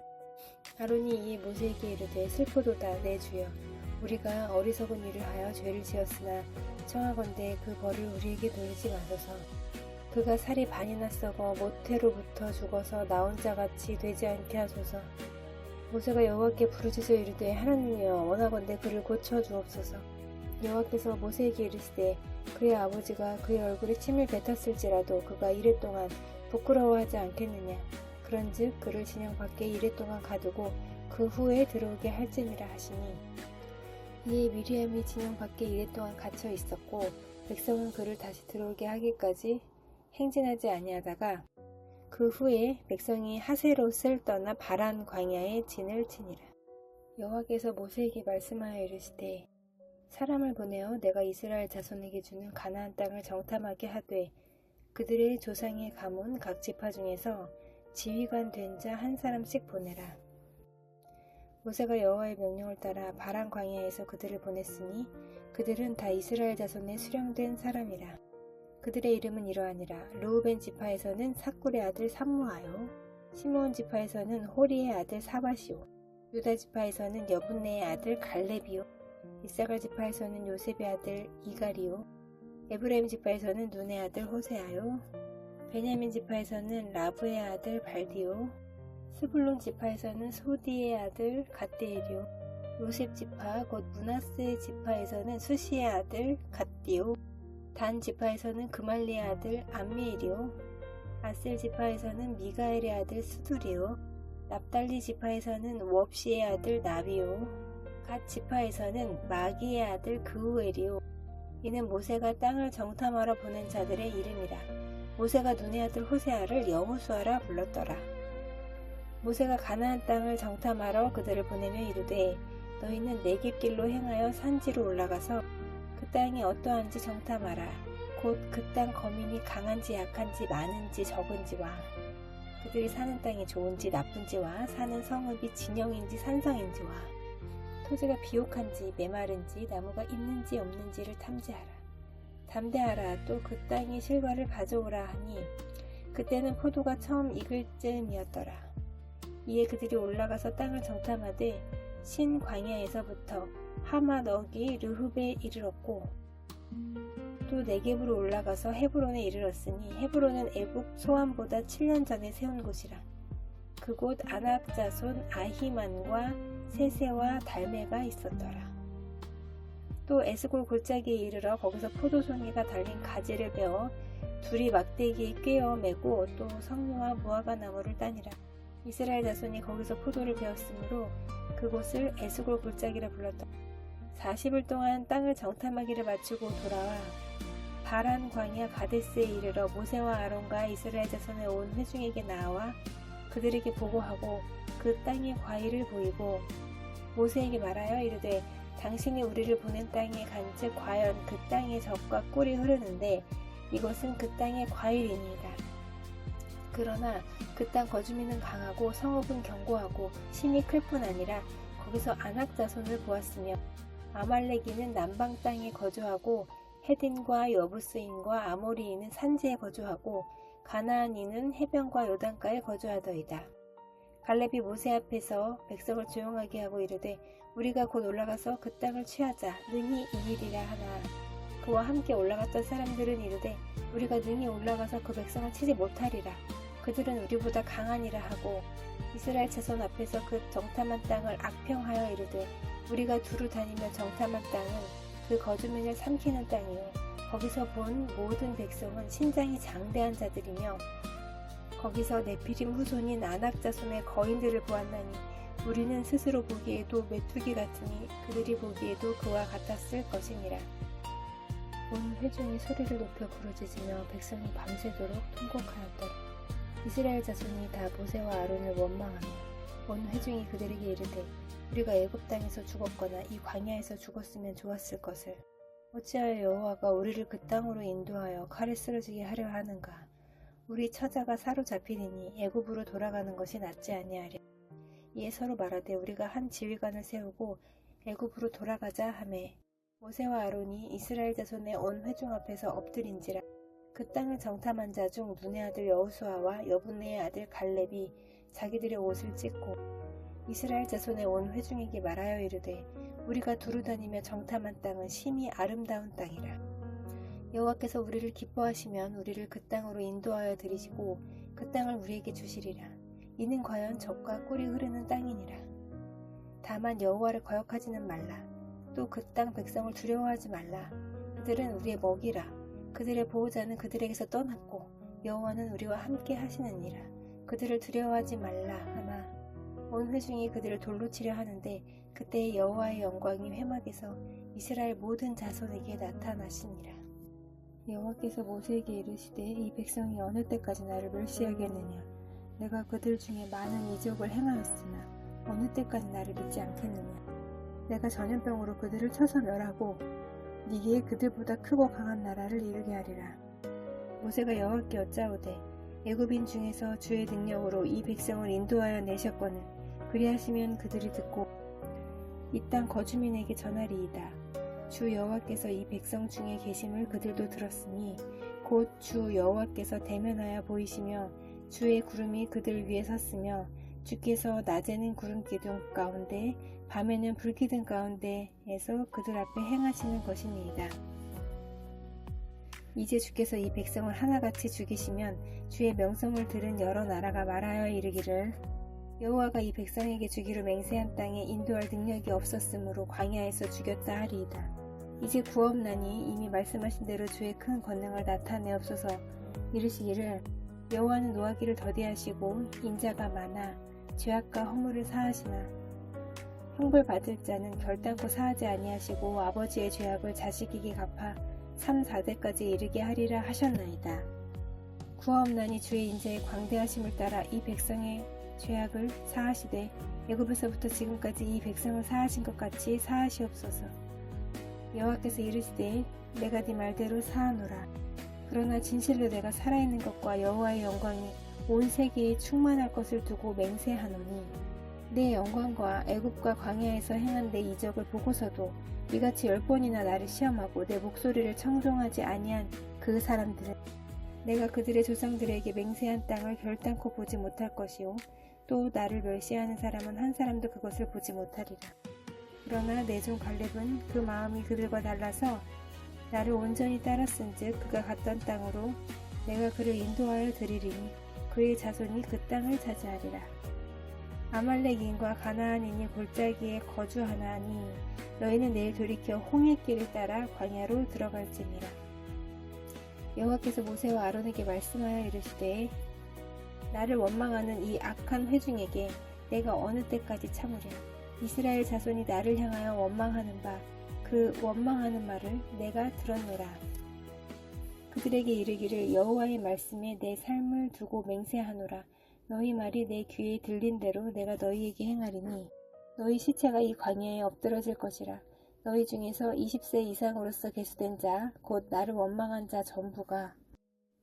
아론이 이에 모세에게 이르되 슬프도다 내 주여 우리가 어리석은 일을 하여 죄를 지었으나 청하건대 그 벌을 우리에게 돌리지 마소서. 그가 살이 반이나 썩어 모태로부터 죽어서 나 혼자같이 되지 않게 하소서. 모세가 여호와께 부르짖어 이르되 하나님이여 원하건대 그를 고쳐 주옵소서. 여호와께서 모세에게 이르시되 그의 아버지가 그의 얼굴에 침을 뱉었을지라도 그가 이랫동안 부끄러워하지 않겠느냐. 그런즉 그를 진영 밖에 이랫동안 가두고 그 후에 들어오게 할지니라 하시니 이에 미리암이 진영 밖에 이랫동안 갇혀 있었고 백성은 그를 다시 들어오게 하기까지 행진하지 아니하다가 그 후에 백성이 하세롯을 떠나 바란 광야에 진을 치니라. 여호와께서 모세에게 말씀하여 이르시되 사람을 보내어 내가 이스라엘 자손에게 주는 가나안 땅을 정탐하게 하되 그들의 조상의 가문 각 지파 중에서 지휘관 된 자 한 사람씩 보내라. 모세가 여호와의 명령을 따라 바란 광야에서 그들을 보냈으니 그들은 다 이스라엘 자손의 수령된 사람이라. 그들의 이름은 이러하니라. 르우벤 지파에서는 사꿀의 아들 삼무아요. 시므온 지파에서는 호리의 아들 사바시오. 유다 지파에서는 여분네의 아들 갈렙이요. 이사갈 지파에서는 요셉의 아들 이갈이요. 에브라임 지파에서는 눈의 아들 호세아요. 베냐민 지파에서는 라브의 아들 발디요. 스불론 지파에서는 소디의 아들 갓디엘이요. 요셉 지파 곧 므낫세 지파에서는 수시의 아들 갓디요. 단 지파에서는 그말리의 아들 암미엘이요. 아셀 지파에서는 미가엘의 아들 수두리요. 납달리 지파에서는 웁시의 아들 나비요. 갓 지파에서는 마기의 아들 그우엘이요. 이는 모세가 땅을 정탐하러 보낸 자들의 이름이라. 모세가 눈의 아들 호세아를 여호수아라 불렀더라. 모세가 가나안 땅을 정탐하러 그들을 보내며 이르되 너희는 네겝길로 행하여 산지로 올라가서 그 땅이 어떠한지 정탐하라. 곧 그 땅 거민이 강한지 약한지 많은지 적은지와 그들이 사는 땅이 좋은지 나쁜지와 사는 성읍이 진영인지 산성인지와 토지가 비옥한지 메마른지 나무가 있는지 없는지를 탐지하라. 담대하라. 또 그 땅의 실과를 가져오라 하니 그때는 포도가 처음 익을 즈음이었더라. 이에 그들이 올라가서 땅을 정탐하되 신 광야에서부터 하맛-어기 르흡에 이르렀고 또 네겝으로 올라가서 헤브론에 이르렀으니 헤브론은 애국 소안보다 7년 전에 세운 곳이라. 그곳 아낙 자손 아히만과 세세와 달메가 있었더라. 또 에스골 골짜기에 이르러 거기서 포도송이가 달린 가지를 베어 둘이 막대기에 꿰어 매고 또 석류와 무화과 나무를 따니라. 이스라엘 자손이 거기서 포도를 베었으므로 그곳을 에스골 골짜기라 불렀다. 40일 동안 땅을 정탐하기를 마치고 돌아와 바란 광야 가데스에 이르러 모세와 아론과 이스라엘 자손의 온 회중에게 나와 그들에게 보고하고 그 땅의 과일을 보이고 모세에게 말하여 이르되 당신이 우리를 보낸 땅에 간즉 과연 그 땅의 젖과 꿀이 흐르는데 이것은 그 땅의 과일이니이다. 그러나 그 땅 거주민은 강하고 성읍은 견고하고 심이 클 뿐 아니라 거기서 아낙 자손을 보았으며 아말렉인은 남방 땅에 거주하고 헤딘과 여부스인과 아모리인은 산지에 거주하고 가나안인은 해변과 요단가에 거주하더이다. 갈렙이 모세 앞에서 백성을 조용하게 하고 이르되 우리가 곧 올라가서 그 땅을 취하자 능히 이기리라 하나 그와 함께 올라갔던 사람들은 이르되 우리가 능히 올라가서 그 백성을 치지 못하리라. 그들은 우리보다 강하니라 하고 이스라엘 자손 앞에서 그 정탐한 땅을 악평하여 이르되 우리가 두루 다니며 정탐한 땅은 그 거주민을 삼키는 땅이요 거기서 본 모든 백성은 신장이 장대한 자들이며 거기서 네피림 후손인 아낙 자손의 거인들을 보았나니 우리는 스스로 보기에도 메뚜기 같으니 그들이 보기에도 그와 같았을 것이니라. 온 회중이 소리를 높여 부르짖으며 백성이 밤새도록 통곡하였더라. 이스라엘 자손이 다 모세와 아론을 원망하며 온 회중이 그들에게 이르되 우리가 애굽 땅에서 죽었거나 이 광야에서 죽었으면 좋았을 것을 어찌하여 여호와가 우리를 그 땅으로 인도하여 칼에 쓰러지게 하려 하는가. 우리 처자가 사로잡히리니 애굽으로 돌아가는 것이 낫지 아니하랴. 이에 서로 말하되 우리가 한 지휘관을 세우고 애굽으로 돌아가자 하매 모세와 아론이 이스라엘 자손의 온 회중 앞에서 엎드린지라. 그 땅을 정탐한 자 중 눈의 아들 여호수아와 여분네의 아들 갈렙이 자기들의 옷을 찢고 이스라엘 자손의 온 회중에게 말하여 이르되 우리가 두루 다니며 정탐한 땅은 심히 아름다운 땅이라. 여호와께서 우리를 기뻐하시면 우리를 그 땅으로 인도하여 들이시고 그 땅을 우리에게 주시리라. 이는 과연 젖과 꿀이 흐르는 땅이니라. 다만 여호와를 거역하지는 말라. 또 그 땅 백성을 두려워하지 말라. 그들은 우리의 먹이라. 그들의 보호자는 그들에게서 떠났고 여호와는 우리와 함께 하시느니라. 그들을 두려워하지 말라 하나 온 회중이 그들을 돌로 치려 하는데 그때 여호와의 영광이 회막에서 이스라엘 모든 자손에게 나타나시니라. 여호와께서 모세에게 이르시되 이 백성이 어느 때까지 나를 멸시하겠느냐. 내가 그들 중에 많은 이적을 행하였으나 어느 때까지 나를 믿지 않겠느냐. 내가 전염병으로 그들을 쳐서 멸하고 네게 그들보다 크고 강한 나라를 이루게 하리라. 모세가 여호와께 여짜오되 애굽인 중에서 주의 능력으로 이 백성을 인도하여 내셨거늘 그리하시면 그들이 듣고 이 땅 거주민에게 전하리이다. 주 여호와께서 이 백성 중에 계심을 그들도 들었으니 곧 주 여호와께서 대면하여 보이시며 주의 구름이 그들 위에 섰으며 주께서 낮에는 구름 기둥 가운데 밤에는 불 기둥 가운데에서 그들 앞에 행하시는 것이니이다. 이제 주께서 이 백성을 하나같이 죽이시면 주의 명성을 들은 여러 나라가 말하여 이르기를 여호와가 이 백성에게 주기로 맹세한 땅에 인도할 능력이 없었으므로 광야에서 죽였다 하리이다. 이제 구옵나니 이미 말씀하신 대로 주의 큰 권능을 나타내옵소서. 이르시기를 여호와는 노하기를 더디하시고 인자가 많아 죄악과 허물을 사하시나 형벌 받을 자는 결단코 사하지 아니하시고 아버지의 죄악을 자식에게 갚아 3, 4대까지 이르게 하리라 하셨나이다. 구하옵나니 주의 인자의 광대하심을 따라 이 백성의 죄악을 사하시되 애굽에서부터 지금까지 이 백성을 사하신 것 같이 사하시옵소서. 여호와께서 이르시되 내가 네 말대로 사하노라. 그러나 진실로 내가 살아있는 것과 여호와의 영광이 온 세계에 충만할 것을 두고 맹세하노니 내 영광과 애굽과 광야에서 행한 내 이적을 보고서도 이같이 10번이나 나를 시험하고 내 목소리를 청종하지 아니한 그 사람들은 내가 그들의 조상들에게 맹세한 땅을 결단코 보지 못할 것이요 또 나를 멸시하는 사람은 한 사람도 그것을 보지 못하리라. 그러나 내 종 갈렙은 그 마음이 그들과 달라서 나를 온전히 따랐은즉 그가 갔던 땅으로 내가 그를 인도하여 드리리니 그의 자손이 그 땅을 차지하리라. 아말렉인과 가나안인이 골짜기에 거주하나니 너희는 내일 돌이켜 홍해길을 따라 광야로 들어갈지니라. 여호와께서 모세와 아론에게 말씀하여 이르시되 나를 원망하는 이 악한 회중에게 내가 어느 때까지 참으랴. 이스라엘 자손이 나를 향하여 원망하는 바 그 원망하는 말을 내가 들었노라. 그들에게 이르기를 여호와의 말씀에 내 삶을 두고 맹세하노라. 너희 말이 내 귀에 들린 대로 내가 너희에게 행하리니 너희 시체가 이 광야에 엎드러질 것이라. 너희 중에서 20세 이상으로서 계수된 자 곧 나를 원망한 자 전부가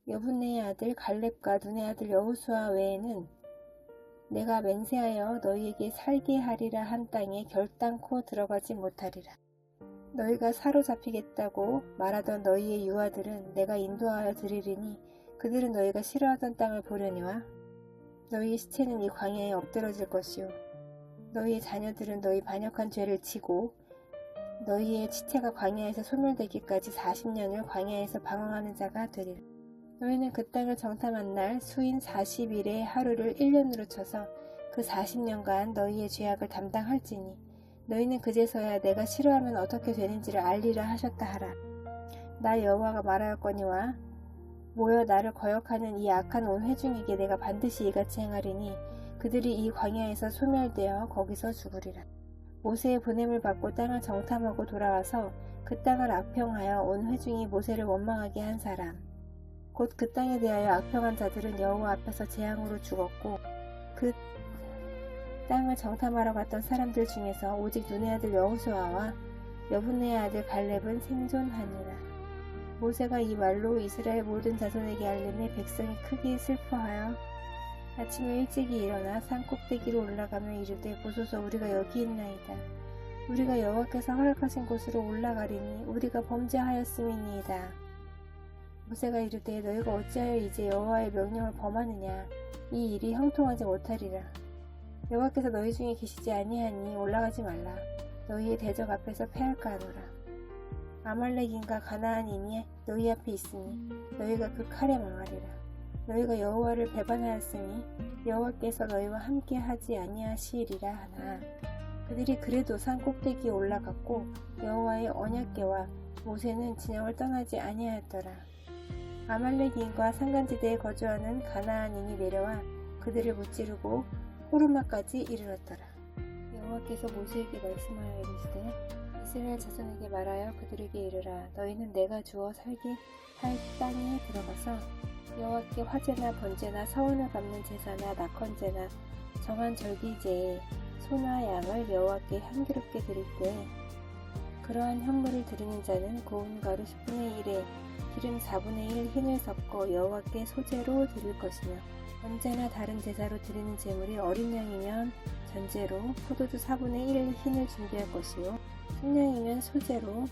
여분네의 아들 갈렙과 눈의 아들 여호수아 외에는 내가 맹세하여 너희에게 살게 하리라 한 땅에 결단코 들어가지 못하리라. 너희가 사로잡히겠다고 말하던 너희의 유아들은 내가 인도하여 드리리니 그들은 너희가 싫어하던 땅을 보려니와 너희의 시체는 이 광야에 엎드러질 것이요 너희의 자녀들은 너희 반역한 죄를 지고 너희의 시체가 광야에서 소멸되기까지 40년을 광야에서 방황하는 자가 되리라. 너희는 그 땅을 정탐한 날 수인 40일의 하루를 1년으로 쳐서 그 40년간 너희의 죄악을 담당할지니 너희는 그제서야 내가 싫어하면 어떻게 되는지를 알리라 하셨다 하라. 나 여호와가 말하였거니와 모여 나를 거역하는 이 악한 온 회중에게 내가 반드시 이같이 행하리니 그들이 이 광야에서 소멸되어 거기서 죽으리라. 모세의 보냄을 받고 땅을 정탐하고 돌아와서 그 땅을 악평하여 온 회중이 모세를 원망하게 한 사람 곧 그 땅에 대하여 악평한 자들은 여호와 앞에서 재앙으로 죽었고 그 땅을 정탐하러 갔던 사람들 중에서 오직 눈의 아들 여호수아와 여분네의 아들 갈렙은 생존하니라. 모세가 이 말로 이스라엘 모든 자손에게 알림해 백성이 크게 슬퍼하여 아침에 일찍이 일어나 산 꼭대기로 올라가며 이르되 보소서 우리가 여기 있나이다. 우리가 여호와께서 허락하신 곳으로 올라가리니 우리가 범죄하였음이니이다. 모세가 이르되 너희가 어찌하여 이제 여호와의 명령을 범하느냐. 이 일이 형통하지 못하리라. 여호와께서 너희 중에 계시지 아니하니 올라가지 말라. 너희의 대적 앞에서 패할까 하노라. 아말렉인과 가나안인이 너희 앞에 있으니 너희가 그 칼에 망하리라. 너희가 여호와를 배반하였으니 여호와께서 너희와 함께 하지 아니하시리라 하나 그들이 그래도 산 꼭대기에 올라갔고 여호와의 언약궤와 모세는 진영을 떠나지 아니하였더라. 아말렉인과 산간지대에 거주하는 가나안인이 내려와 그들을 무찌르고 호르마까지 이르렀더라. 여호와께서 모세에게 말씀하여 이르시되 이스라엘 자손에게 말하여 그들에게 이르라. 너희는 내가 주어 살게 할 땅에 들어가서 여호와께 화제나 번제나 서원을 갚는 제사나 낙헌제나 정한 절기제에 소나 양을 여호와께 향기롭게 드릴 때 그러한 현물을 드리는 자는 고운 가루 10분의 1에 기름 4분의 1 흰을 섞어 여호와께 소제로 드릴 것이며 언제나 다른 제사로 드리는 제물이 어린 양이면 전제로 포도주 4분의 1 흰을 준비할 것이요 순양이면 소제로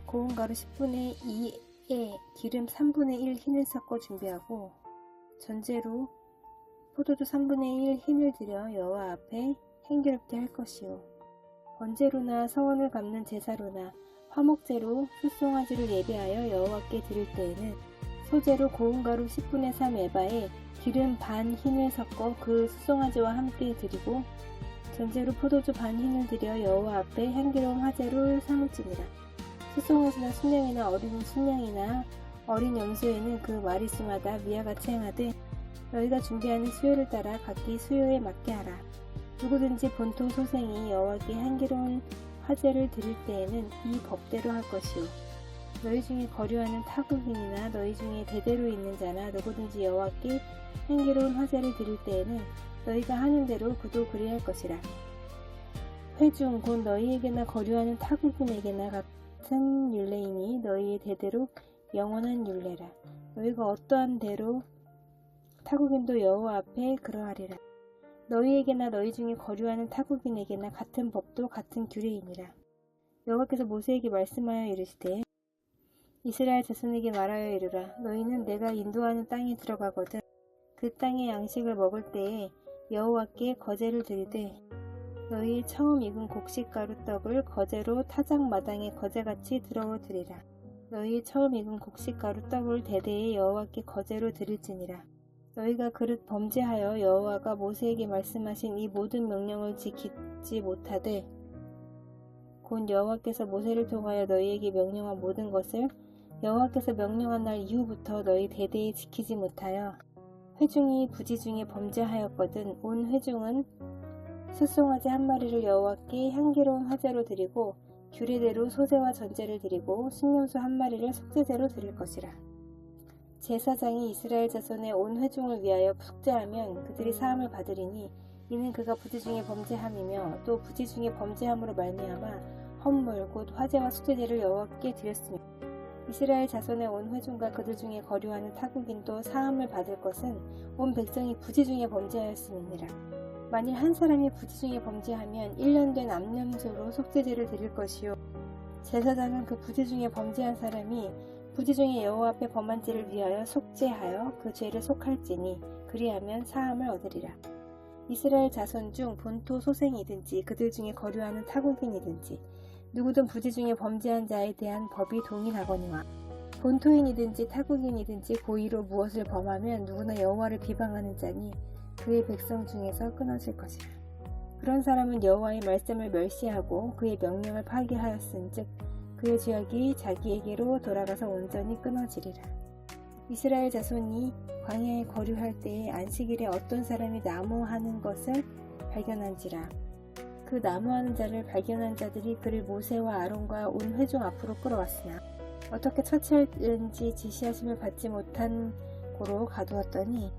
고운 가루 10분의 2에 기름 3분의 1 흰을 섞어 준비하고 전제로 포도주 3분의 1 흰을 들여 여호와 앞에 향기롭게 할 것이요 번제로나 서원을 갚는 제사로나 화목제로 숫송아지를 예배하여 여호와께 드릴 때에는 소제로 고운 가루 10분의 3 에바에 기름 반 흰을 섞어 그 숫송아지와 함께 드리고 전제로 포도주 반 흰을 들여 여호와 앞에 향기로운 화제로 삼을지니라. 숫송아지나 순양이나 어린 순양이나 어린 염소에는 그 마리수마다 위와 같이 행하되 너희가 준비하는 수요를 따라 각기 수요에 맞게 하라. 누구든지 본토 소생이 여호와께 향기로운 화제를 드릴 때에는 이 법대로 할 것이요 너희 중에 거류하는 타국인이나 너희 중에 대대로 있는 자나 누구든지 여호와께 향기로운 화제를 드릴 때에는 너희가 하는 대로 그도 그리할 것이라. 회중 곧 너희에게나 거류하는 타국인에게나 같은 율례이니 너희의 대대로 영원한 율례라. 너희가 어떠한 대로 타국인도 여호와 앞에 그러하리라. 너희에게나 너희 중에 거류하는 타국인에게나 같은 법도 같은 규례이니라. 여호와께서 모세에게 말씀하여 이르시되 이스라엘 자손에게 말하여 이르라. 너희는 내가 인도하는 땅에 들어가거든 그 땅의 양식을 먹을 때에 여호와께 거제를 드리되 너희의 처음 익은 곡식가루 떡을 거제로 타작마당에 거제같이 들어 드리라. 너희의 처음 익은 곡식가루 떡을 대대에 여호와께 거제로 드릴지니라. 너희가 그릇 범죄하여 여호와가 모세에게 말씀하신 이 모든 명령을 지키지 못하되 곧 여호와께서 모세를 통하여 너희에게 명령한 모든 것을 여호와께서 명령한 날 이후부터 너희 대대에 지키지 못하여 회중이 부지 중에 범죄하였거든 온 회중은 숫송아지 한 마리를 여호와께 향기로운 화제로 드리고 규례대로 소제와 전제를 드리고 순념소 한 마리를 속죄제로 드릴 것이라. 제사장이 이스라엘 자손의 온 회중을 위하여 속죄하면 그들이 사함을 받으리니 이는 그가 부지 중에 범죄함이며 또 부지 중에 범죄함으로 말미암아 헌물 곧 화제와 속죄제를 여호와께 드렸으며 이스라엘 자손의 온 회중과 그들 중에 거류하는 타국인도 사함을 받을 것은 온 백성이 부지 중에 범죄하였음이니라. 만일 한 사람이 부지 중에 범죄하면 1년 된 암염소로 속죄제를 드릴 것이요 제사장은 그 부지 중에 범죄한 사람이 부지 중에 여호와 앞에 범한 죄를 위하여 속죄하여 그 죄를 속할지니 그리하면 사함을 얻으리라. 이스라엘 자손 중 본토 소생이든지 그들 중에 거류하는 타국인이든지 누구든 부지 중에 범죄한 자에 대한 법이 동일하거니와 본토인이든지 타국인이든지 고의로 무엇을 범하면 누구나 여호와를 비방하는 자니 그의 백성 중에서 끊어질 것이라. 그런 사람은 여호와의 말씀을 멸시하고 그의 명령을 파기하였은즉 그의 죄악이 자기에게로 돌아가서 온전히 끊어지리라. 이스라엘 자손이 광야에 거류할 때에 안식일에 어떤 사람이 나무하는 것을 발견한지라. 그 나무하는 자를 발견한 자들이 그를 모세와 아론과 온 회중 앞으로 끌어왔으나 어떻게 처치할는지 지시하심을 받지 못한 고로 가두었더니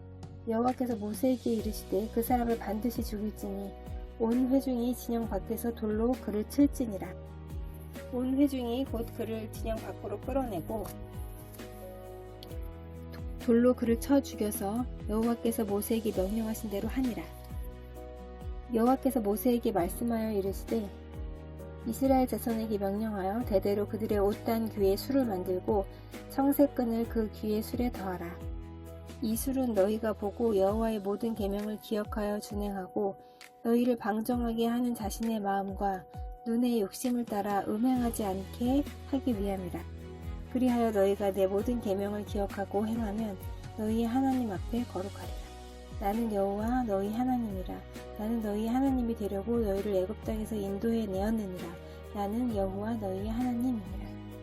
여호와께서 모세에게 이르시되 그 사람을 반드시 죽일지니 온 회중이 진영 밖에서 돌로 그를 칠지니라. 온 회중이 곧 그를 진영 밖으로 끌어내고 돌로 그를 쳐 죽여서 여호와께서 모세에게 명령하신 대로 하니라. 여호와께서 모세에게 말씀하여 이르시되 이스라엘 자손에게 명령하여 대대로 그들의 옷단 귀에 술을 만들고 청색끈을 그 귀의 술에 더하라. 이 술은 너희가 보고 여호와의 모든 계명을 기억하여 준행하고 너희를 방종하게 하는 자신의 마음과 눈의 욕심을 따라 음행하지 않게 하기 위함이라. 그리하여 너희가 내 모든 계명을 기억하고 행하면 너희의 하나님 앞에 거룩하리라. 나는 여호와 너희 하나님이라. 나는 너희 하나님이 되려고 너희를 애굽 땅에서 인도해 내었느니라. 나는 여호와 너희 하나님이니라.